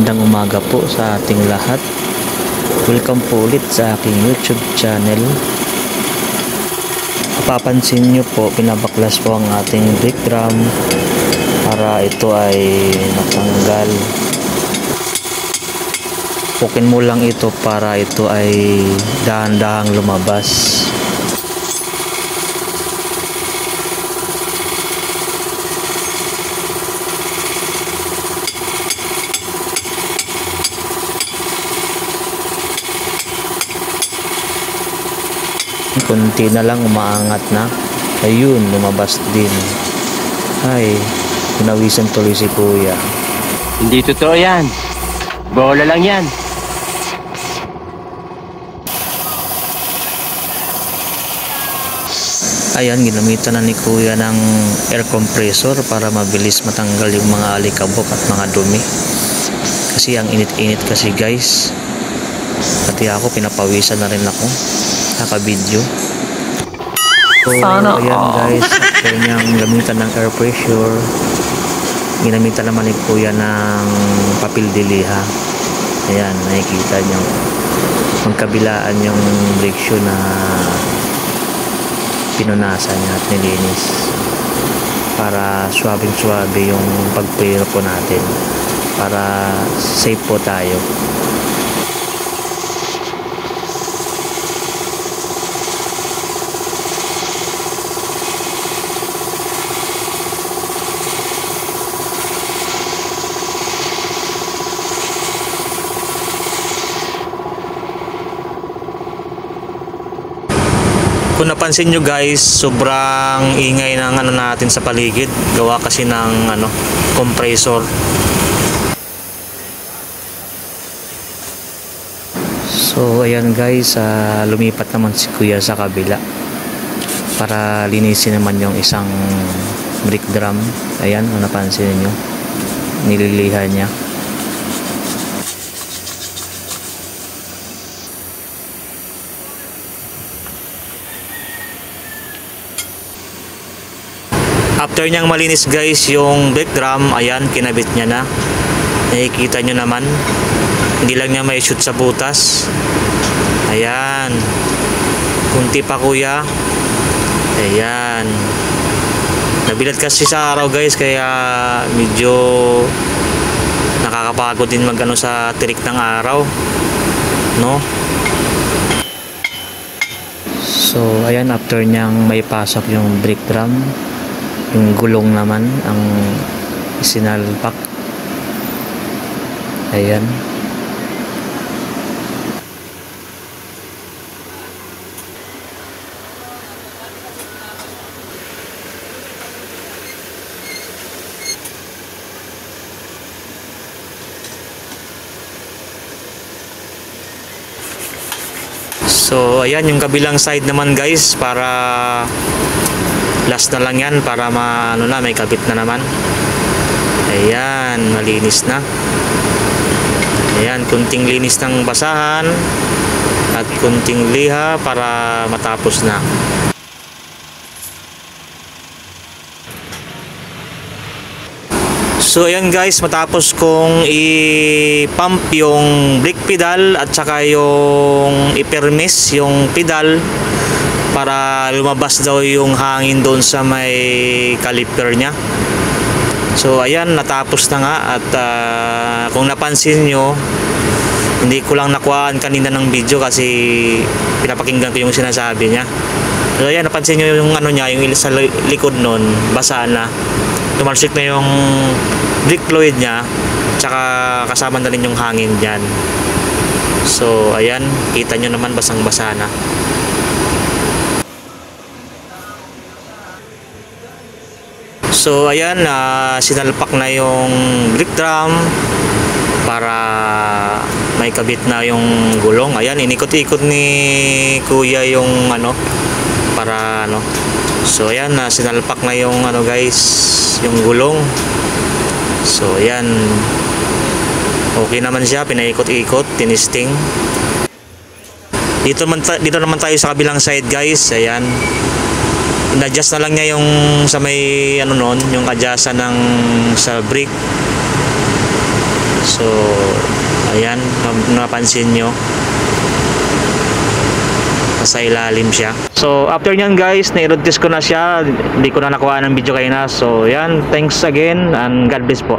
Magandang umaga po sa ating lahat. Welcome po ulit sa aking YouTube channel. Mapapansin nyo po, pinabaklas po ang ating brake drum para ito ay matanggal. Pukin mo lang ito para ito ay dahan-dahang lumabas. Kunti na lang, umaangat na. Ayun, lumabas din. Ay, pinawisan tuloy si kuya. Hindi totoo yan. Bola lang yan. Ayan, ginamitan na ni kuya ng air compressor para mabilis matanggal yung mga alikabok at mga dumi. Kasi ang init-init kasi guys. Pati ako, pinapawisan na rin ako. Naka-video. So, ayan guys, after niyang gamitan ng air pressure, ginamitan naman ni kuya ng papel diliha. Ayan, nakikita niyo magkabilaan yung brake shoe na pinunasan niya at nilinis para suwabing-suwabe yung pagpiro po natin, para safe po tayo. Kung napansin nyo guys, sobrang ingay ng ano natin sa paligid. Gawa kasi ng compressor. So ayan guys, lumipat naman si kuya sa kabila para linisin naman yung isang brake drum. Ayan, kung napansin nyo, nililihan niya. After niyang malinis guys yung brake drum, ayan, kinabit niya na. Nakikita nyo naman, hindi lang niya may shoot sa butas. Ayan, kunti pa kuya. Ayan, nabilad kasi sa araw guys, kaya medyo nakakapagod din magano sa tirik ng araw, no? So ayan, after niyang may pasok yung brake drum, yung gulong naman ang isinalpak. Ayan. So ayan yung kabilang side naman guys, para last na lang yan, para may kabit na naman. Ayan, malinis na. Ayan, kunting linis ng basahan at kunting liha para matapos na. So ayan guys, matapos kong i-pump yung brake pedal at saka yung i-permis yung pedal para lumabas daw yung hangin doon sa may caliper niya. So ayan, natapos na nga. At kung napansin nyo, hindi ko lang nakuhaan kanina ng video kasi pinapakinggan ko yung sinasabi niya. So ayan, napansin nyo yung niya, yung sa likod nun, basa na. Tumalsik na yung brake fluid niya, tsaka kasama na rin yung hangin dyan. So ayan, kita nyo naman, basang basa na. So ayan, sinalpak na yung brake drum para may kabit na yung gulong. Ayan, inikot-ikot ni kuya yung para So ayan, sinalpak na yung guys, yung gulong. So ayan, okay naman siya, pinaikot-ikot, tinisting. Dito naman tayo sa kabilang side guys. Ayan, in-adjust na lang niya yung sa may yung adjustan ng sa brake. So ayan, napansin nyo, nasa ilalim siya. So after nyan guys, na-road test ko na siya, hindi ko na nakuha ng video kayo na. So yan, thanks again and God bless po.